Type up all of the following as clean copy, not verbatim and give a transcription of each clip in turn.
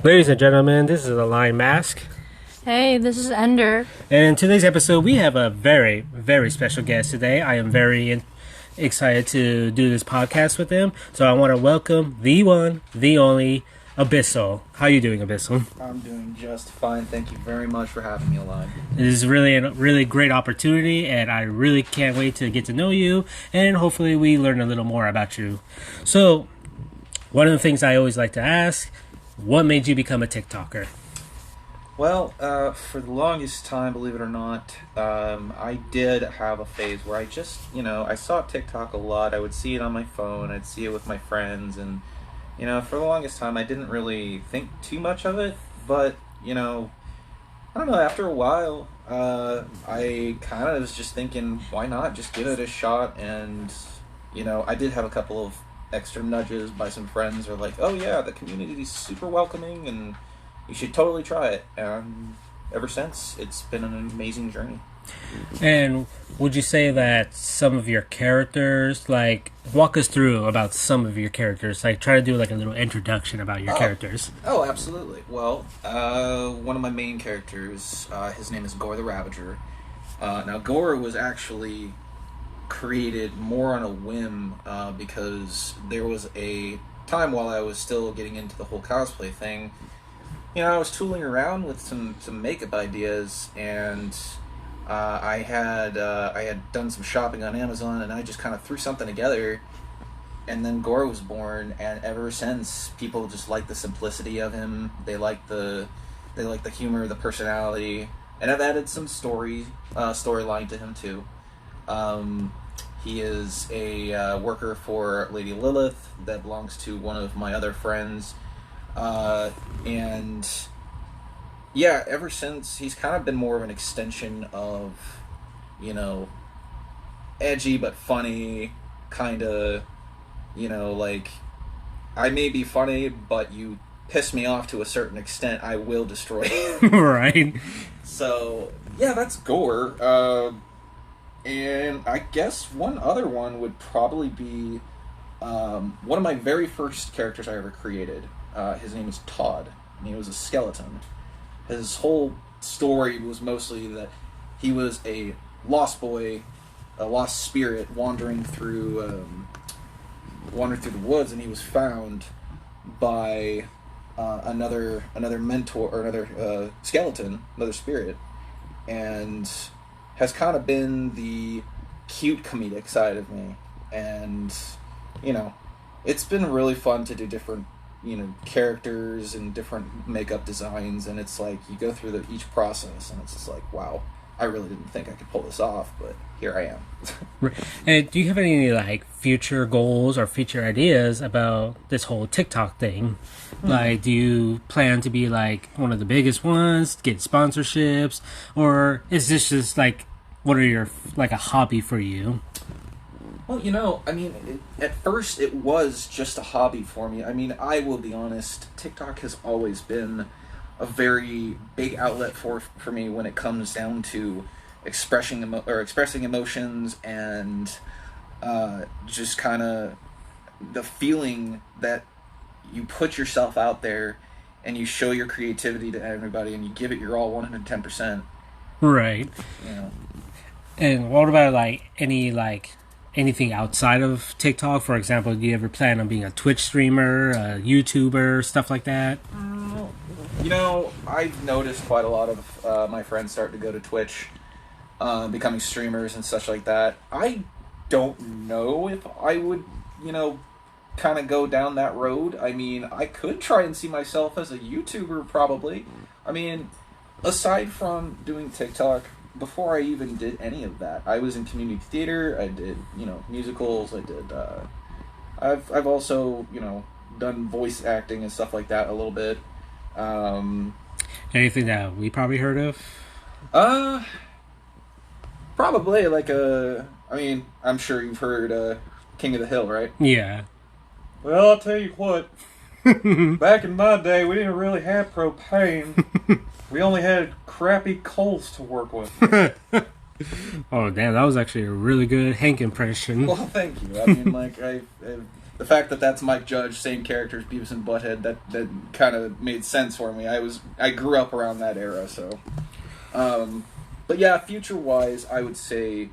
Ladies and gentlemen, this is the Lion Mask. Hey, this is Ender. And in today's episode, we have a very, very special guest today. I am very excited to do this podcast with him. So I want to welcome the one, the only, Abyssal. How you doing, Abyssal? I'm doing just fine. Thank you very much for having me along. This is really a really great opportunity, and I really can't wait to get to know you, and hopefully we learn a little more about you. So, one of the things I always like to ask, what made you become a TikToker? Well, for the longest time, believe it or not, I did have a phase where I just, I saw TikTok a lot. I would see it on my phone. I'd see it with my friends. And, for the longest time, I didn't really think too much of it. But, I don't know, after a while, I kind of was just thinking, why not just give it a shot? And, I did have a couple of extra nudges by some friends who are like, oh yeah, the community is super welcoming and you should totally try it. And ever since, it's been an amazing journey. And would you say that some of your characters, walk us through about some of your characters, try to do a little introduction about your characters? Oh, absolutely. Well, one of my main characters, his name is Gore the Ravager. Now, Gore was actually created more on a whim because there was a time while I was still getting into the whole cosplay thing. I was tooling around with some makeup ideas, and I had done some shopping on Amazon, and I just kind of threw something together, and then Gore was born. And ever since, people just like the simplicity of him. They like the humor, the personality, and I've added some storyline to him too. He is a worker for Lady Lilith that belongs to one of my other friends. And yeah, ever since, he's kind of been more of an extension of, edgy but funny, kind of, I may be funny, but you piss me off to a certain extent, I will destroy you. Right. So, yeah, that's Gore. And I guess one other one would probably be one of my very first characters I ever created. His name is Todd, and he was a skeleton. His whole story was mostly that he was a lost boy, a lost spirit wandering through the woods, and he was found by another mentor, or another skeleton, another spirit, and has kind of been the cute comedic side of me. And, it's been really fun to do different, characters and different makeup designs, and it's like, you go through each process, and it's just like, wow, I really didn't think I could pull this off, but here I am. And do you have any, future goals or future ideas about this whole TikTok thing? Do you plan to be, one of the biggest ones, get sponsorships, or is this just, what are your, a hobby for you? Well, at first it was just a hobby for me. I will be honest, TikTok has always been a very big outlet for me when it comes down to expressing emotions and just kind of the feeling that you put yourself out there and you show your creativity to everybody and you give it your all 110%. Right. And what about anything outside of TikTok? For example, do you ever plan on being a Twitch streamer, a YouTuber, stuff like that? I've noticed quite a lot of my friends starting to go to Twitch, becoming streamers and such like that. I don't know if I would, kind of go down that road. I could try and see myself as a YouTuber, probably. Aside from doing TikTok, before I even did any of that, I was in community theater. I did, musicals. I did. I've also, done voice acting and stuff like that a little bit. Anything that we probably heard of? Probably I'm sure you've heard King of the Hill, right? Yeah. Well, I'll tell you what. Back in my day, we didn't really have propane. We only had crappy coals to work with. Oh, damn, that was actually a really good Hank impression. Well, thank you. the fact that that's Mike Judge, same character as Beavis and Butthead, that kind of made sense for me. I grew up around that era, so. But yeah, future-wise, I would say,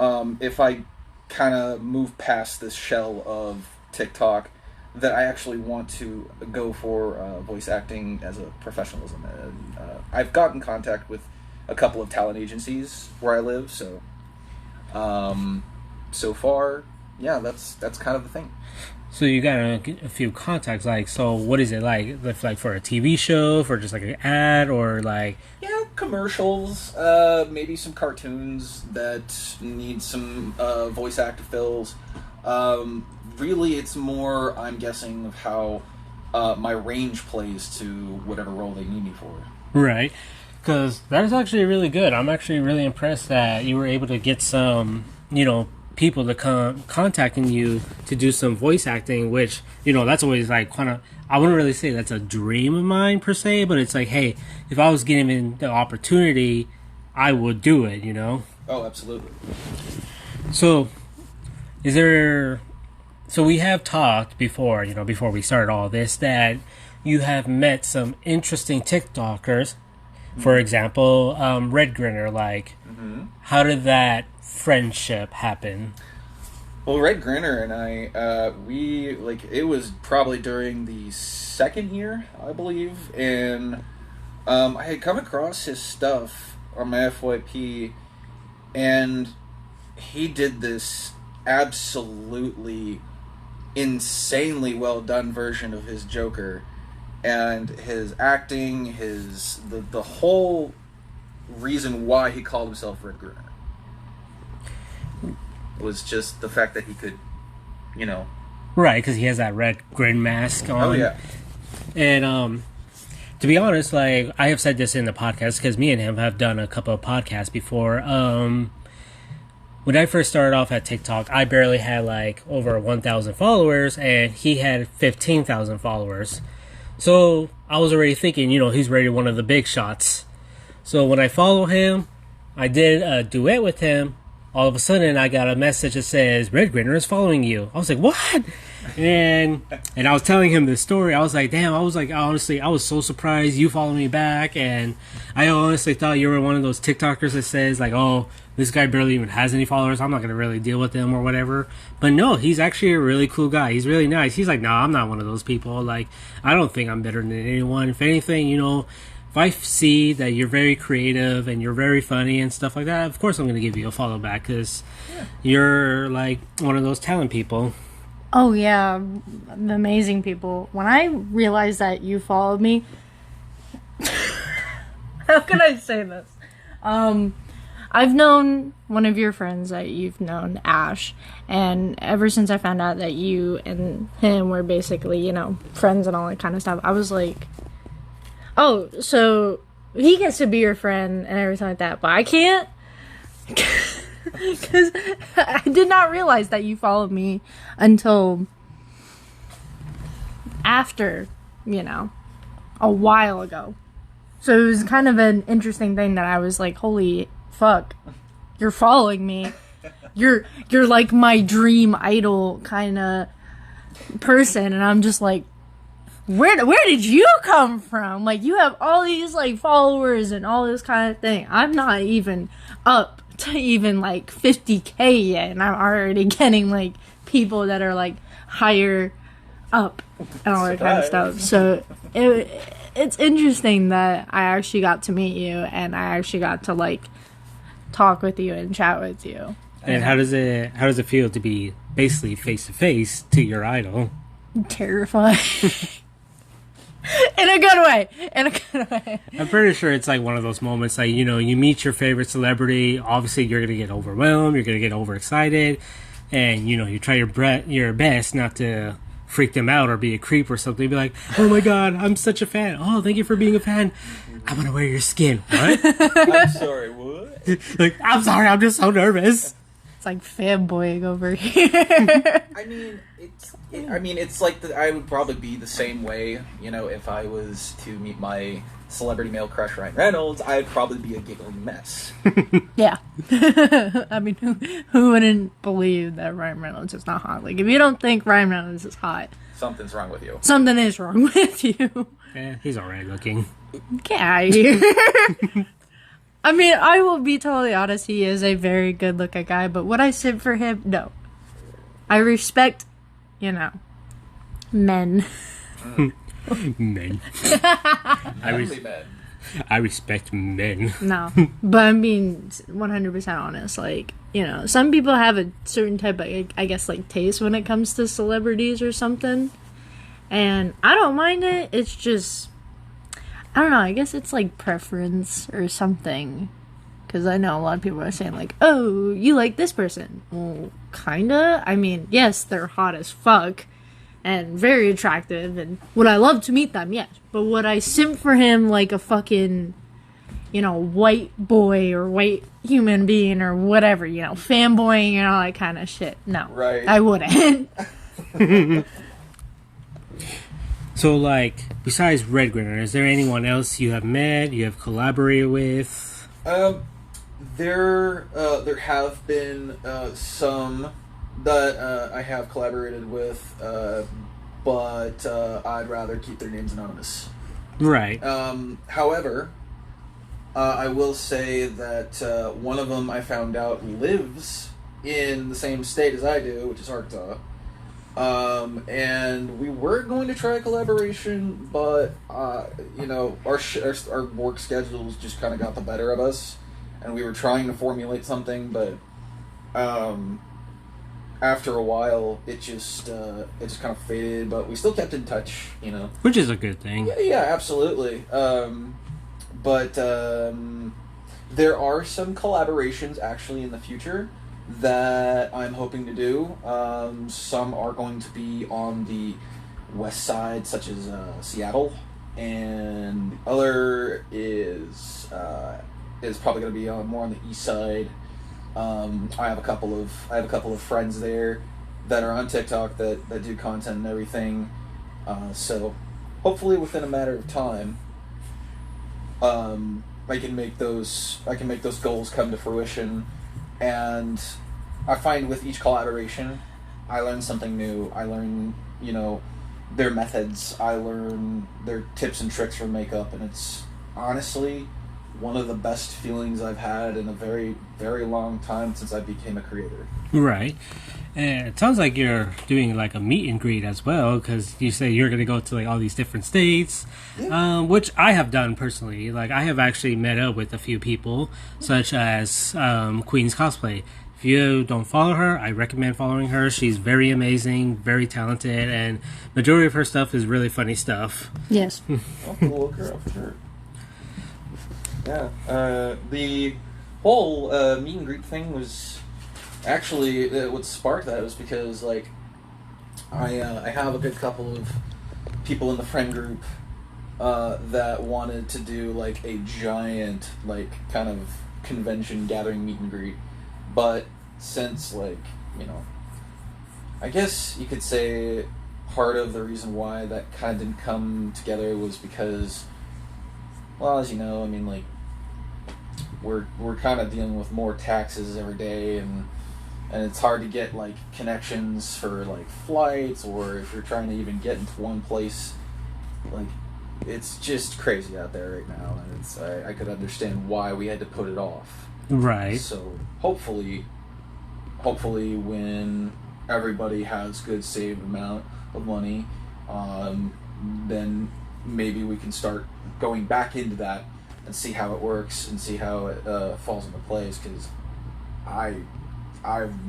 if I kind of move past this shell of TikTok, that I actually want to go for voice acting as a professionalism. And I've gotten contact with a couple of talent agencies where I live, so so far, yeah, that's kind of the thing. So you got a few contacts, like, so what is it like? Like for a TV show, for just like an ad, or like... Yeah, commercials, maybe some cartoons that need some voice actor fills. Really, it's more, I'm guessing, of how my range plays to whatever role they need me for. Right. Because that is actually really good. I'm actually really impressed that you were able to get some, people to come contacting you to do some voice acting, which, that's always like kind of, I wouldn't really say that's a dream of mine per se, but it's like, hey, if I was given the opportunity, I would do it, Oh, absolutely. So, so we have talked before, before we started all this, that you have met some interesting TikTokers. For example, Red Grinner, like, how did that friendship happen? Well, Red Grinner and I, it was probably during the second year, I believe, and I had come across his stuff on my FYP, and he did this absolutely insanely well done version of his Joker. And his acting, the whole reason why he called himself Red Grinner was just the fact that he could, Right, because he has that red grin mask on. Oh, yeah. And, to be honest, like, I have said this in the podcast, because me and him have done a couple of podcasts before. When I first started off at TikTok, I barely had, like, over 1,000 followers, and he had 15,000 followers. So I was already thinking, he's already one of the big shots. So when I follow him, I did a duet with him. All of a sudden, I got a message that says, Red Grinner is following you. I was like, what? And I was telling him this story. I was like, damn, honestly, I was so surprised you followed me back. And I honestly thought you were one of those TikTokers that says, like, oh, this guy barely even has any followers. I'm not going to really deal with him or whatever. But no, he's actually a really cool guy. He's really nice. He's like, no, I'm not one of those people. Like, I don't think I'm better than anyone. If anything, if I see that you're very creative and you're very funny and stuff like that, of course I'm going to give you a follow back, because you're like one of those talent people. Oh, yeah. The amazing people. When I realized that you followed me... How can I say this? I've known one of your friends that you've known, Ash, and ever since I found out that you and him were basically, friends and all that kind of stuff, I was like, oh, so he gets to be your friend and everything like that, but I can't? Because I did not realize that you followed me until after, a while ago. So it was kind of an interesting thing that I was like, holy fuck, you're following me. You're like my dream idol kind of person, and I'm just like, where did you come from? Like, you have all these like followers and all this kind of thing. I'm not even up to even like 50K yet, and I'm already getting like people that are like higher up and all that kind of stuff. So it's interesting that I actually got to meet you, and I actually got to like talk with you and chat with you. And how does it feel to be basically face to face to your idol? Terrifying. In a good way. I'm pretty sure it's like one of those moments, like, you meet your favorite celebrity. Obviously, you're gonna get overwhelmed. You're gonna get overexcited, and you try your best not to freak them out or be a creep or something. Be like, oh my god, I'm such a fan. Oh, thank you for being a fan. I'm gonna wear your skin. What? I'm sorry, what? Like, I'm sorry, I'm just so nervous. It's like fanboying over here. It's like I would probably be the same way, if I was to meet my celebrity male crush Ryan Reynolds, I'd probably be a giggling mess. Yeah. I mean, who wouldn't believe that Ryan Reynolds is not hot? Like, if you don't think Ryan Reynolds is hot, Something's wrong with you. something is wrong with you. Yeah, he's alright looking. Get out of here. I mean, I will be totally honest, he is a very good looking guy, but would I simp for him? No. I respect, men. Men. Manly men. I respect men. No. But I'm being 100% honest. Like, some people have a certain type of, I guess, like, taste when it comes to celebrities or something. And I don't mind it. It's just, I don't know. I guess it's, like, preference or something. Because I know a lot of people are saying, like, oh, you like this person. Well, kinda. I mean, yes, they're hot as fuck. And very attractive, and would I love to meet them? Yes. But would I simp for him like a fucking, white boy or white human being or whatever, fanboying and all that kind of shit? No. Right. I wouldn't. So, like, besides Red Grinner, is there anyone else you have met, you have collaborated with? There have been some that I have collaborated with, but I'd rather keep their names anonymous. Right. However, I will say that one of them I found out lives in the same state as I do, which is Arkansas. And we were going to try a collaboration, but our work schedules just kind of got the better of us, and we were trying to formulate something, but after a while, it just kind of faded. But we still kept in touch, Which is a good thing. Yeah, absolutely. But there are some collaborations actually in the future that I'm hoping to do. Some are going to be on the west side, such as Seattle, and the other is probably going to be more on the east side. I have a couple of friends there that are on TikTok that do content and everything. So hopefully within a matter of time, I can make those goals come to fruition. And I find with each collaboration, I learn something new. I learn, their methods. I learn their tips and tricks for makeup, and it's honestly one of the best feelings I've had in a very, very long time since I became a creator. Right. And it sounds like you're doing like a meet and greet as well, because you say you're going to go to like all these different states, which I have done personally. Like, I have actually met up with a few people, such as Queen's Cosplay. If you don't follow her, I recommend following her. She's very amazing, very talented, and majority of her stuff is really funny stuff. Yes. I'll look her up for sure. Yeah, the whole meet and greet thing was actually what sparked that was because I have a good couple of people in the friend group that wanted to do like a giant kind of convention gathering meet and greet, but since I guess you could say part of the reason why that kind of didn't come together was because, well, as you know, I mean, we're kind of dealing with more taxes every day, and it's hard to get connections for flights, or if you're trying to even get into one place, it's just crazy out there right now, and I could understand why we had to put it off. Right. So hopefully when everybody has good saved amount of money, then maybe we can start going back into that and see how it works and see how it falls into place, because I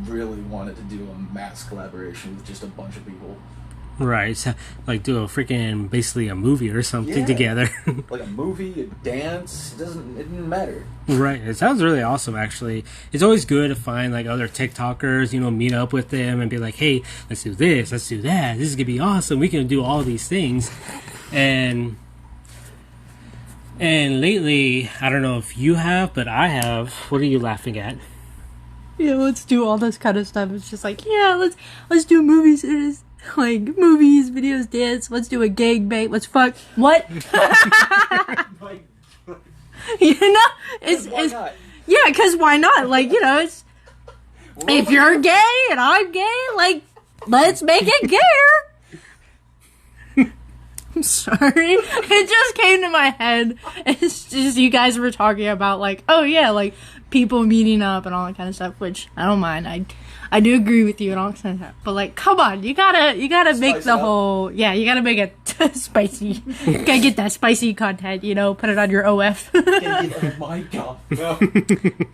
really wanted to do a mass collaboration with just a bunch of people. Right, so, do a freaking, basically a movie or something together. Like a movie, a dance, it didn't matter. Right, it sounds really awesome, actually. It's always good to find, other TikTokers, meet up with them and be like, hey, let's do this, let's do that, this is gonna be awesome, we can do all these things. And lately, I don't know if you have, but I have. What are you laughing at? Yeah, let's do all this kind of stuff. It's just let's do movies. like movies, videos, dance. Let's do a gangbang. Let's fuck. What? You know, it's not? yeah, because why not? Like, you know, it's if you're gay and I'm gay, like, let's make it gayer. I'm sorry. It just came to my head. It's just you guys were talking about, like, oh yeah, like people meeting up and all that kind of stuff, which I don't mind. I do agree with you and all that kind of stuff. But like, come on, you gotta make Spice the it up. whole you gotta make it spicy. You gotta get that spicy content, you know, put it on your OF. Oh my god. No.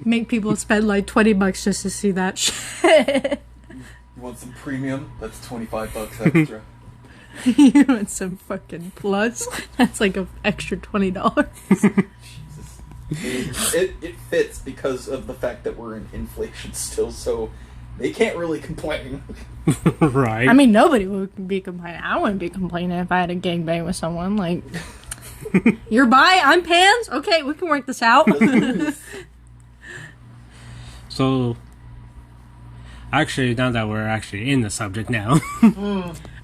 Make people spend like $20 just to see that shit. You want some premium? That's $25 extra. You want some fucking plus? That's like an extra $20. Jesus. It fits because of the fact that we're in inflation still, so they can't really complain. Right. I mean, nobody would be complaining. I wouldn't be complaining if I had a gangbang with someone. Like, you're bi, I'm pans. Okay, we can work this out. So, actually, now that we're actually in the subject now.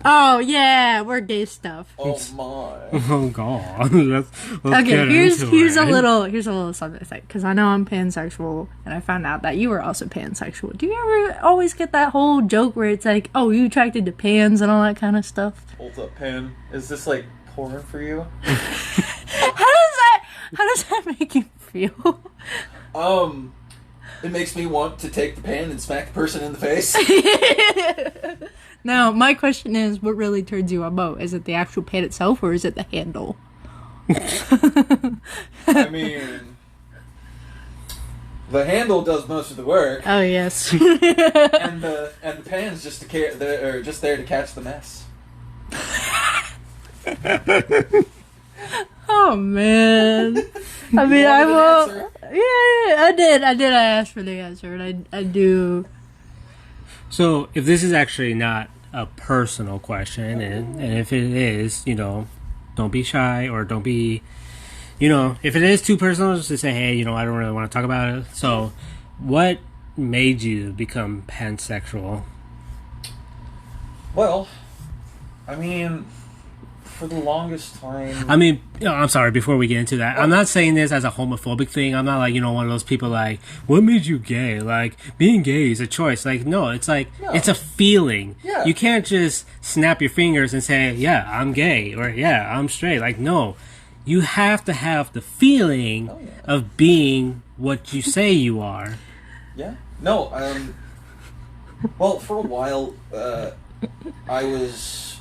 Oh yeah, we're gay stuff. Oh my. Oh god. Let's Okay, get here's into a it. little something because I know I'm pansexual and I found out that you were also pansexual. Do you ever always get that whole joke where it's like, oh, you attracted to pans and all that kind of stuff? Hold up, Pen. Is this like porn for you? How does that make you feel? It makes me want to take the pan and smack the person in the face. Now, my question is, what really turns you on boat? Is it the actual pan itself, or is it the handle? I mean, the handle does most of the work, Oh yes. and the pan's just just there to catch the mess. Oh man. I mean, You I wanted an will. answer? Yeah, I did. I ask for the answer, and I do. So, if this is actually not a personal question, and if it is, you know, don't be shy or don't be, you know, if it is too personal, just to say, hey, you know, I don't really want to talk about it. So, what made you become pansexual? Well, I mean, for the longest time. I mean, you know, I'm sorry, before we get into that, I'm not saying this as a homophobic thing. I'm not like, you know, one of those people like, what made you gay? Like, being gay is a choice. Like, no, it's like, it's a feeling. Yeah. You can't just snap your fingers and say, yeah, I'm gay, or yeah, I'm straight. Like, no. You have to have the feeling of being what you say you are. Yeah. No. Well, for a while, I was.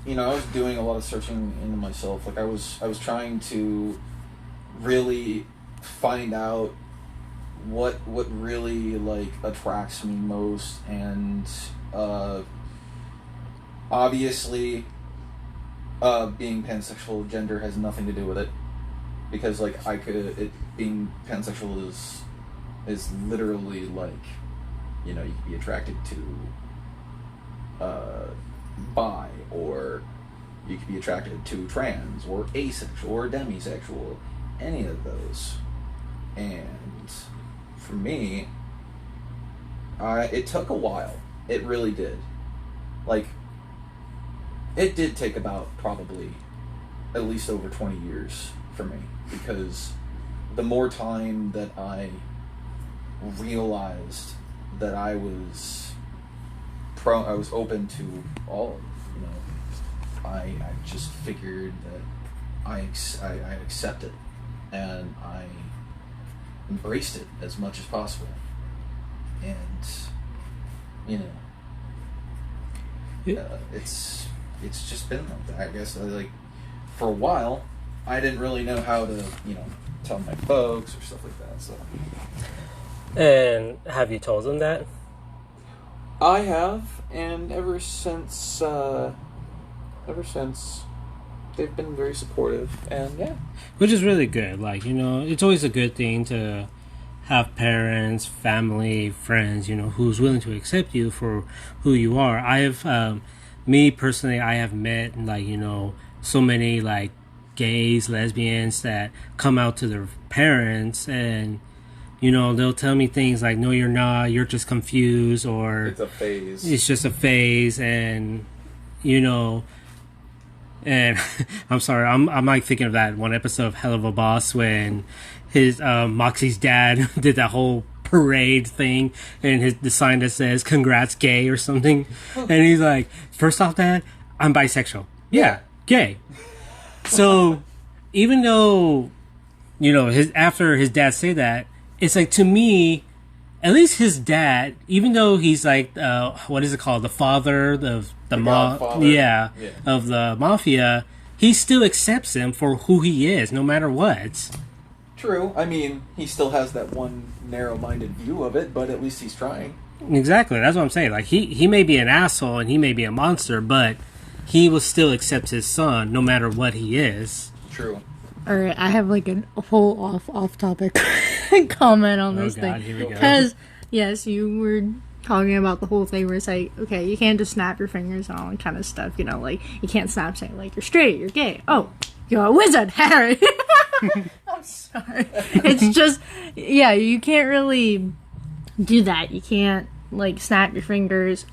You know, I was doing a lot of searching into myself. Like I was trying to really find out what really like attracts me most, and obviously, being pansexual, gender has nothing to do with it, because like being pansexual is literally like, you know, you could be attracted to bi, or you could be attracted to trans, or asexual, or demisexual, any of those. And for me, it took a while. It really did. Like, it did take about probably at least over 20 years for me, because the more time that I realized that I was open to all, you know, I just figured that I accepted and I embraced it as much as possible, and you know, it's just been like that. I guess like for a while, I didn't really know how to, you know, tell my folks or stuff like that. So And have you told them that? I have, and ever since they've been very supportive, and yeah. Which is really good. Like, you know, it's always a good thing to have parents, family, friends, you know, who's willing to accept you for who you are. I have, me personally, I have met, like, you know, so many, like, gays, lesbians that come out to their parents and, you know, they'll tell me things like, no, you're not, you're just confused, or It's a phase. it's just a phase, and you know, and I'm sorry, I'm like thinking of that one episode of Hell of a Boss when his Moxie's dad did that whole parade thing, and the sign that says "Congrats, gay" or something, and he's like, "First off, Dad, I'm bisexual. Yeah, gay." So even though, you know, after his dad said that, it's like, to me, at least his dad, even though he's like, what is it called, the father of the of the mafia, he still accepts him for who he is, no matter what. True. I mean, he still has that one narrow-minded view of it, but at least he's trying. Exactly. That's what I'm saying. Like, he may be an asshole and he may be a monster, but he will still accept his son, no matter what he is. True. All right, I have like a whole off-topic comment on this thing. Here we go. Because, yes, you were talking about the whole thing where it's like, okay, you can't just snap your fingers and all that kind of stuff, you know, like, you can't snap saying, like, you're straight, you're gay. Oh, you're a wizard, Harry. I'm sorry. It's just, yeah, you can't really do that. You can't, like, snap your fingers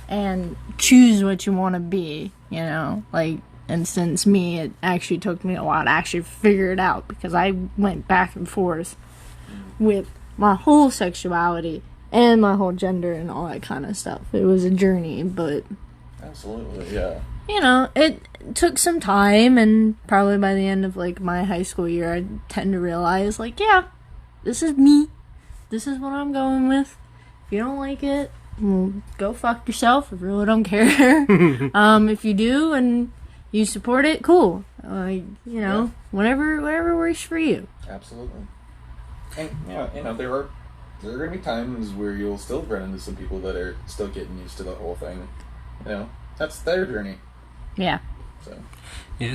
and choose what you want to be, you know, like, and since me, it actually took me a while to actually figure it out, because I went back and forth with my whole sexuality and my whole gender and all that kind of stuff. It was a journey, but... Absolutely, yeah. You know, it took some time, and probably by the end of, like, my high school year, I tend to realize, like, yeah, this is me. This is what I'm going with. If you don't like it, well, go fuck yourself. I really don't care. If you do, and you support it, cool. You know, whatever works for you. Absolutely. And, you know, there are going to be times where you'll still run into some people that are still getting used to the whole thing. You know, that's their journey. Yeah.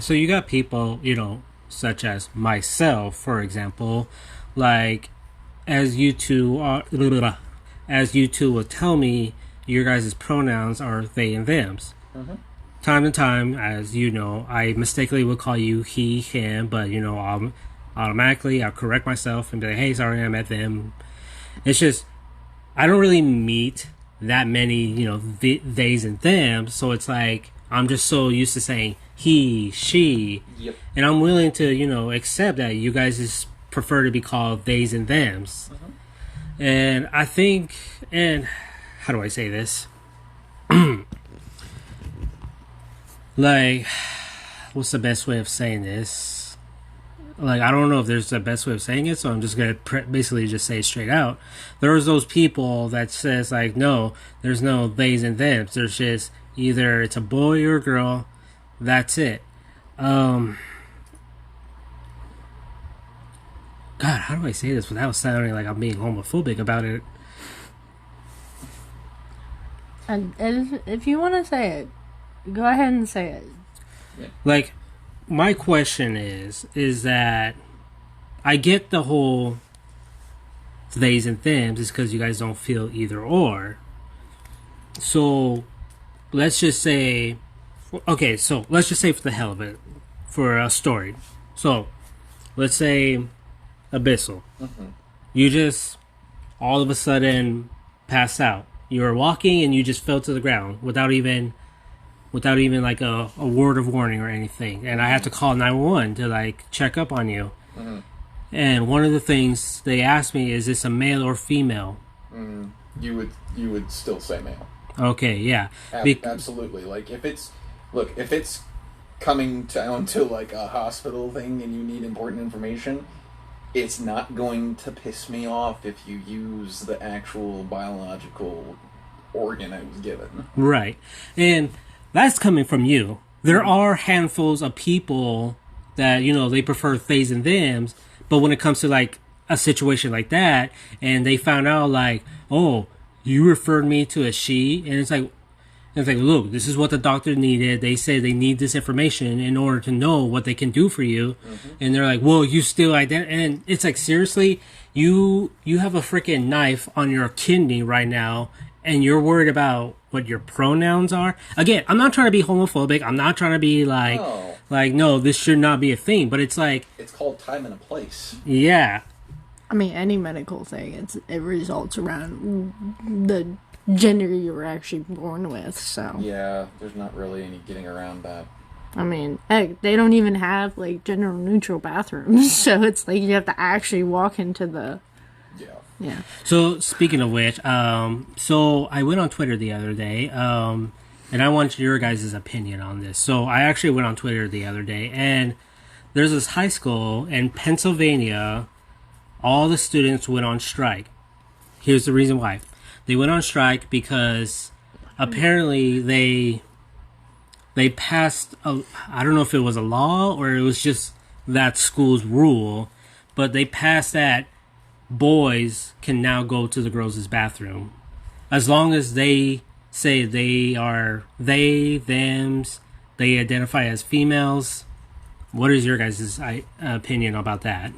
So you got people, you know, such as myself, for example, like, as you two will tell me, your guys' pronouns are they and thems. Mm-hmm. Time to time, as you know, I mistakenly will call you he, him, but, you know, I'll correct myself and be like, hey, sorry, I meant them. It's just, I don't really meet that many, you know, theys and thems, so it's like, I'm just so used to saying he, she, yep. And I'm willing to, you know, accept that you guys just prefer to be called theys and thems. Mm-hmm. And I think, and how do I say this? Like, what's the best way of saying this? Like, I don't know if there's a best way of saying it, so I'm just going to basically just say it straight out. There's those people that says, like, no, there's no theys and thems. There's just either it's a boy or a girl. That's it. God, how do I say this without sounding like I'm being homophobic about it? And if you want to say it, go ahead and say it. Yeah. Like, my question is that I get the whole theys and thems is because you guys don't feel either or. So, let's just say, okay, so let's just say for the hell of it, for a story. So, let's say Abyssal. Mm-hmm. You just all of a sudden pass out. You were walking and you just fell to the ground without even like a word of warning or anything. And I had to call 911 to like check up on you. Mm-hmm. And one of the things they asked me is this a male or female? Mm, you would still say male. Okay, yeah. Absolutely. Like if it's coming down to like a hospital thing and you need important information, it's not going to piss me off if you use the actual biological organ I was given. Right. And that's coming from you. There are handfuls of people that, you know, they prefer theys and thems, but when it comes to like a situation like that, and they found out like, oh, you referred me to a she, and it's like, look, this is what the doctor needed. They say they need this information in order to know what they can do for you. Mm-hmm. And they're like, well, you still and it's like, seriously, you have a freaking knife on your kidney right now, and you're worried about what your pronouns are. Again, I'm not trying to be homophobic. I'm not trying to be like, no, this should not be a thing. But it's like, it's called time and a place. Yeah. I mean, any medical thing, it results around the gender you were actually born with. So Yeah, there's not really any getting around that. I mean, heck, they don't even have like gender neutral bathrooms, so it's like you have to actually walk into the yeah. So speaking of which, so I went on Twitter the other day, and I want your guys' opinion on this. So I actually went on Twitter the other day, and there's this high school in Pennsylvania. All the students went on strike. Here's the reason why. They went on strike because apparently they passed I don't know if it was a law or it was just that school's rule, but they passed that boys can now go to the girls' bathroom as long as they say they are thems, they identify as females. What is your guys' opinion about that?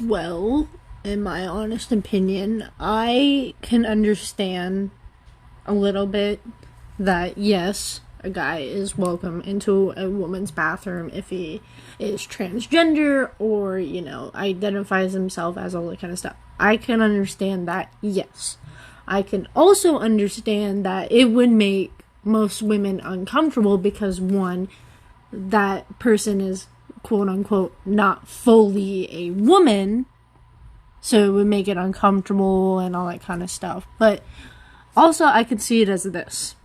Well, in my honest opinion, I can understand a little bit that yes, a guy is welcome into a woman's bathroom if he is transgender or, you know, identifies himself as all that kind of stuff. I can understand that, yes. I can also understand that it would make most women uncomfortable because, one, that person is quote unquote not fully a woman, so it would make it uncomfortable and all that kind of stuff. But also I could see it as this,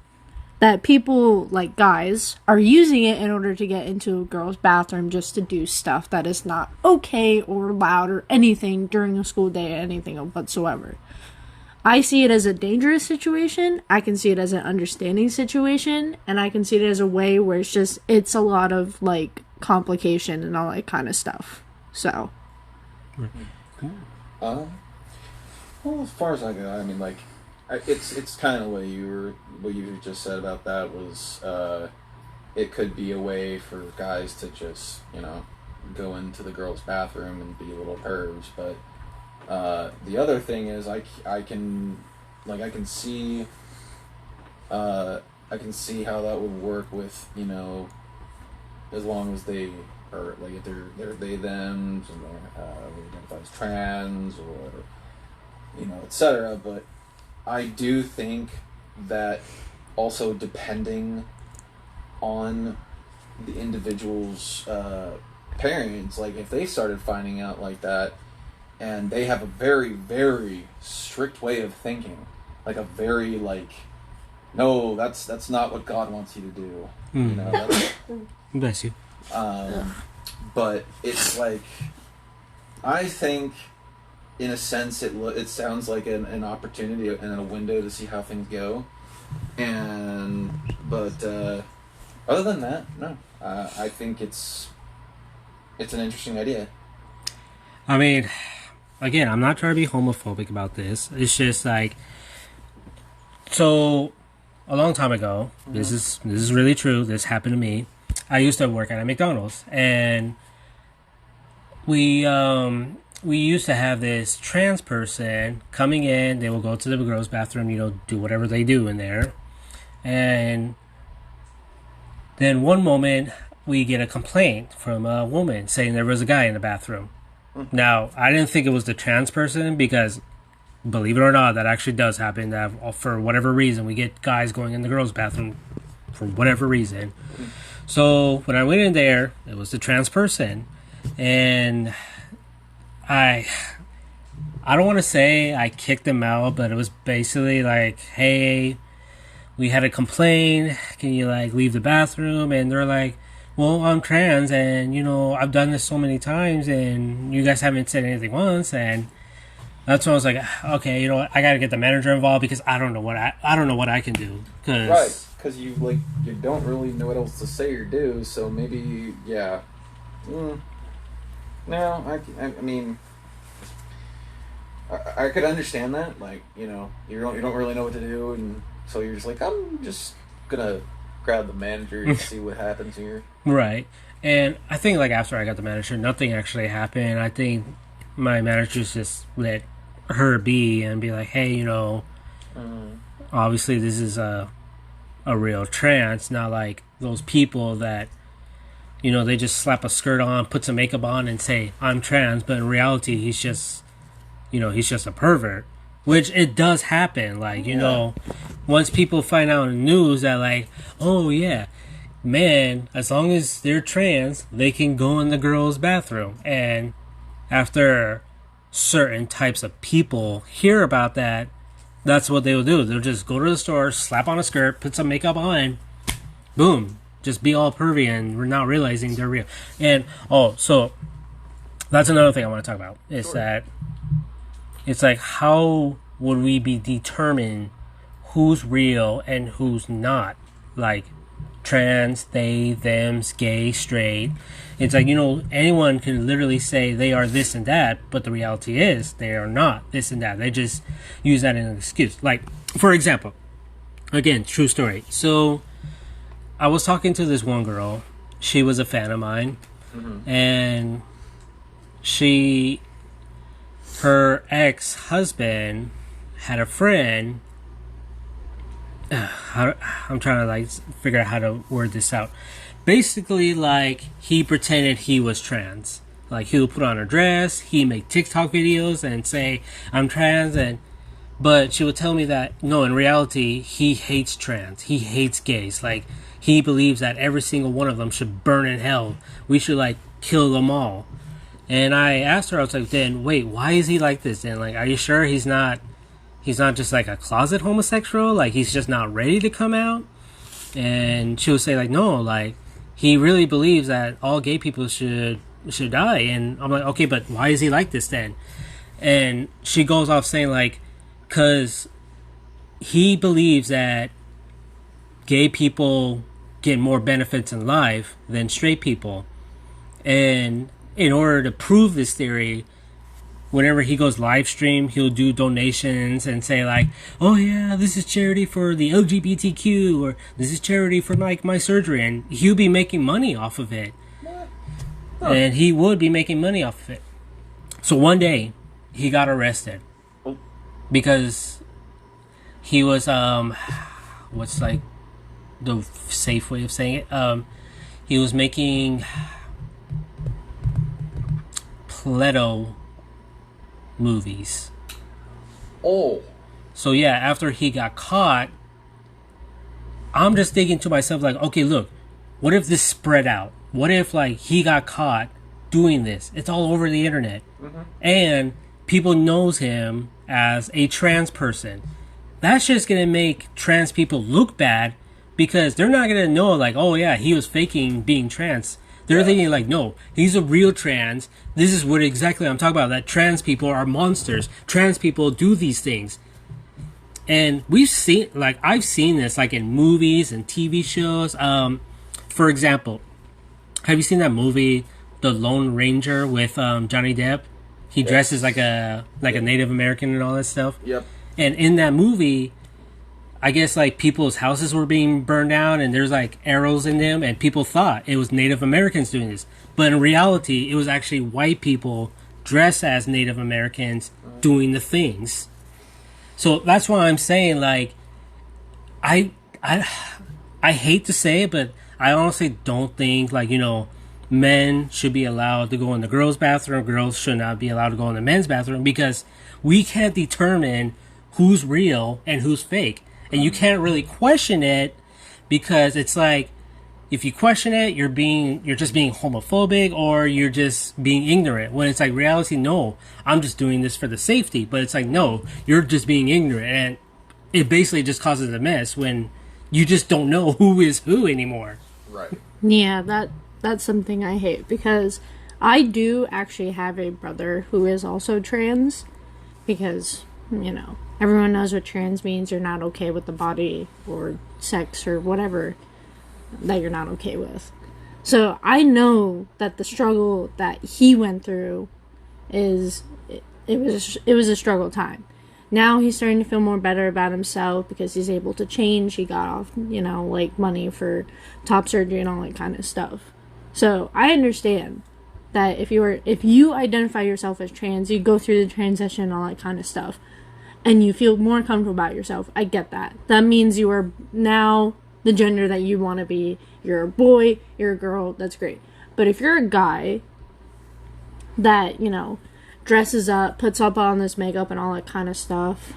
that people, like guys, are using it in order to get into a girl's bathroom just to do stuff that is not okay or loud or anything during a school day or anything whatsoever. I see it as a dangerous situation, I can see it as an understanding situation, and I can see it as a way where it's a lot of, like, complication and all that kind of stuff. So. Well, as far as I go, I mean, like, it's kind of what you just said about that was, it could be a way for guys to just, you know, go into the girls' bathroom and be little pervs, but the other thing is I can see how that would work with, you know, as long as they are, like, if they're they thems and they identify as trans or, you know, etc. But I do think that also depending on the individual's parents, like if they started finding out like that, and they have a very, very strict way of thinking, like a very, like, no, that's not what God wants you to do. You know, that's, Bless you. but it's like, I think, in a sense, it sounds like an opportunity and a window to see how things go. But other than that, no. I think it's an interesting idea. I mean, again, I'm not trying to be homophobic about this. It's just like, so a long time ago, this is really true. This happened to me. I used to work at a McDonald's, and we used to have this trans person coming in. They will go to the girls' bathroom, you know, do whatever they do in there, and then one moment we get a complaint from a woman saying there was a guy in the bathroom. Now, I didn't think it was the trans person because, believe it or not, that actually does happen. That for whatever reason, we get guys going in the girls' bathroom for whatever reason. So when I went in there, it was the trans person, and I don't want to say I kicked them out, but it was basically like, hey, we had a complaint. Can you, like, leave the bathroom? And they're like, well, I'm trans, and, you know, I've done this so many times, and you guys haven't said anything once, and that's when I was like, okay, you know what, I gotta get the manager involved because I don't know what I can do. Right, because you don't really know what else to say or do, so maybe, yeah. No, I mean, I could understand that, like, you know, you don't really know what to do, and so you're just like, I'm just gonna grab the manager and see what happens here. Right. And I think, like, after I got the manager, nothing actually happened. I think my managers just let her be and be like, hey, you know, obviously this is a real trans, not like those people that, you know, they just slap a skirt on, put some makeup on and say, I'm trans, but in reality he's just, you know, he's just a pervert. which it does happen. Like, you know, once people find out in the news that, like, oh yeah, man, as long as they're trans, they can go in the girls' bathroom. And after certain types of people hear about that, that's what they will do. They'll just go to the store, slap on a skirt, put some makeup on, boom, just be all pervy, and we're not realizing they're real. And so that's another thing I want to talk about is that it's like, how would we be determine who's real and who's not? Like trans, they, thems, gay, straight. It's like, you know, anyone can literally say they are this and that, but the reality is they are not this and that. They just use that as an excuse. Like, for example, again, true story. So I was talking to this one girl. She was a fan of mine. And her ex-husband had a friend. I'm trying to like figure out how to word this out. Basically, like, he pretended he was trans. Like, he would put on a dress, he'd make TikTok videos and say, I'm trans, but she would tell me that, no, in reality, he hates trans. He hates gays. Like, he believes that every single one of them should burn in hell. We should, like, kill them all. And I asked her, I was like, then, wait, why is he like this? And, like, are you sure he's not just, like, a closet homosexual? Like, he's just not ready to come out? And she would say, like, no, like, he really believes that all gay people should die. And I'm like, okay, but why is he like this then? And she goes off saying, like, because he believes that gay people get more benefits in life than straight people. And in order to prove this theory, whenever he goes live stream, he'll do donations and say, like, oh yeah, this is charity for the LGBTQ, or this is charity for like my surgery, and he'll be making money off of it. And he would be making money off of it. So one day he got arrested because he was what's like the safe way of saying it, he was making Pleto movies. So yeah, after he got caught, I'm just thinking to myself, like, okay, look, what if this spread out? What if, like, he got caught doing this? It's all over the internet. And people knows him as a trans person. That's just gonna make trans people look bad, because they're not gonna know, like, oh yeah, he was faking being trans. They're thinking, like, no, he's a real trans. This is what exactly I'm talking about, that trans people are monsters. Trans people do these things. And we've seen, like, I've seen this, like, in movies and TV shows. For example, have you seen that movie, The Lone Ranger, with Johnny Depp? He dresses like a Native American and all that stuff. Yep. And in that movie, I guess, like, people's houses were being burned down and there's, like, arrows in them, and people thought it was Native Americans doing this. But in reality, it was actually white people dressed as Native Americans doing the things. So that's why I'm saying, like, I hate to say it, but I honestly don't think, like, you know, men should be allowed to go in the girls' bathroom, girls should not be allowed to go in the men's bathroom, because we can't determine who's real and who's fake. And you can't really question it, because it's like, if you question it, you're just being homophobic, or you're just being ignorant. When it's like, reality, no, I'm just doing this for the safety. But it's like, no, you're just being ignorant, and it basically just causes a mess when you just don't know who is who anymore. Right. Yeah, that's something I hate, because I do actually have a brother who is also trans, because, you know, everyone knows what trans means. You're not okay with the body or sex or whatever that you're not okay with. So I know that the struggle that he went through it was a struggle time. Now he's starting to feel more better about himself because he's able to change. He got off, you know, like, money for top surgery and all that kind of stuff. So I understand that if you identify yourself as trans, you go through the transition and all that kind of stuff, and you feel more comfortable about yourself. I get that. That means you are now the gender that you want to be. You're a boy, you're a girl, that's great. But if you're a guy that, you know, dresses up, puts up on this makeup and all that kind of stuff,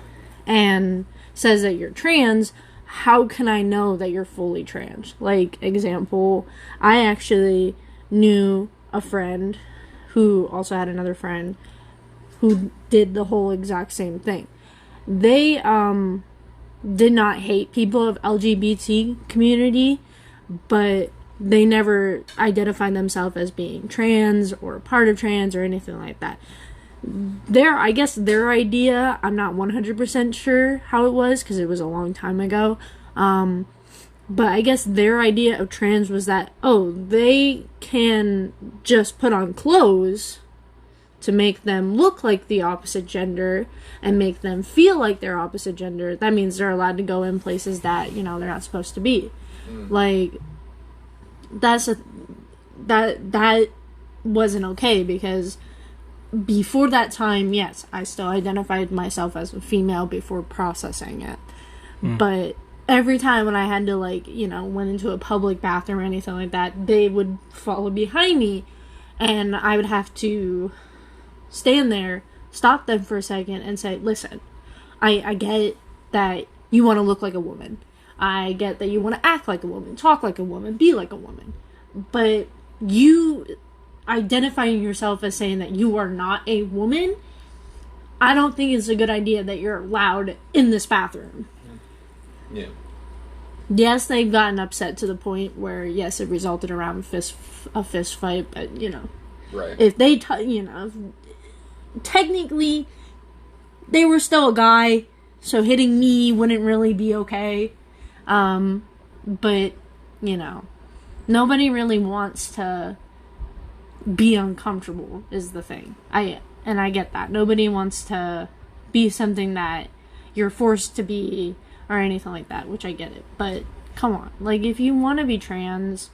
and says that you're trans, how can I know that you're fully trans? Like, example, I actually knew a friend who also had another friend who did the whole exact same thing. They did not hate people of LGBT community, but they never identified themselves as being trans or part of trans or anything like that. I guess their idea, I'm not 100% sure how it was because it was a long time ago, but I guess their idea of trans was that, oh, they can just put on clothes to make them look like the opposite gender and make them feel like they're opposite gender. That means they're allowed to go in places that, they're not supposed to be. Like, that wasn't okay, because before that time, yes, I still identified myself as a female before processing it. But every time when I had to, like, went into a public bathroom or anything like that, they would follow behind me, and I would have to stand there, stop them for a second, and say, listen, I get that you want to look like a woman. I get that you want to act like a woman, talk like a woman, be like a woman. But you identifying yourself as saying that you are not a woman, I don't think it's a good idea that you're allowed in this bathroom. Yeah. Yes, they've gotten upset to the point where, yes, it resulted around a fist fight, but, Right. if they, technically, they were still a guy, so hitting me wouldn't really be okay. But, nobody really wants to be uncomfortable is the thing. I get that. Nobody wants to be something that you're forced to be or anything like that, which I get it. But come on, like, if you want to be trans,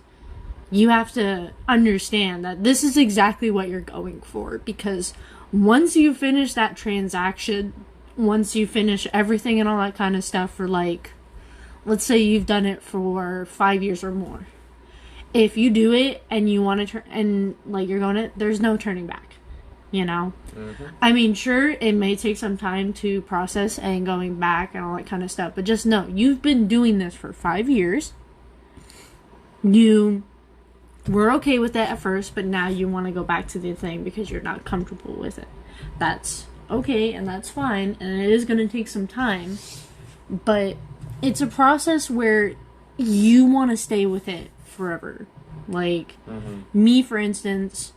you have to understand that this is exactly what you're going for, because once you finish that transaction, once you finish everything and all that kind of stuff for, like, let's say you've done it for 5 years or more. If you do it and you want to turn, and, like, you're going to, there's no turning back, I mean, sure, it may take some time to process and going back and all that kind of stuff, but just know, you've been doing this for 5 years. You were okay with it at first, but now you want to go back to the thing because you're not comfortable with it. That's okay, and that's fine, and it is going to take some time, but it's a process where you want to stay with it forever. Like, me, for instance,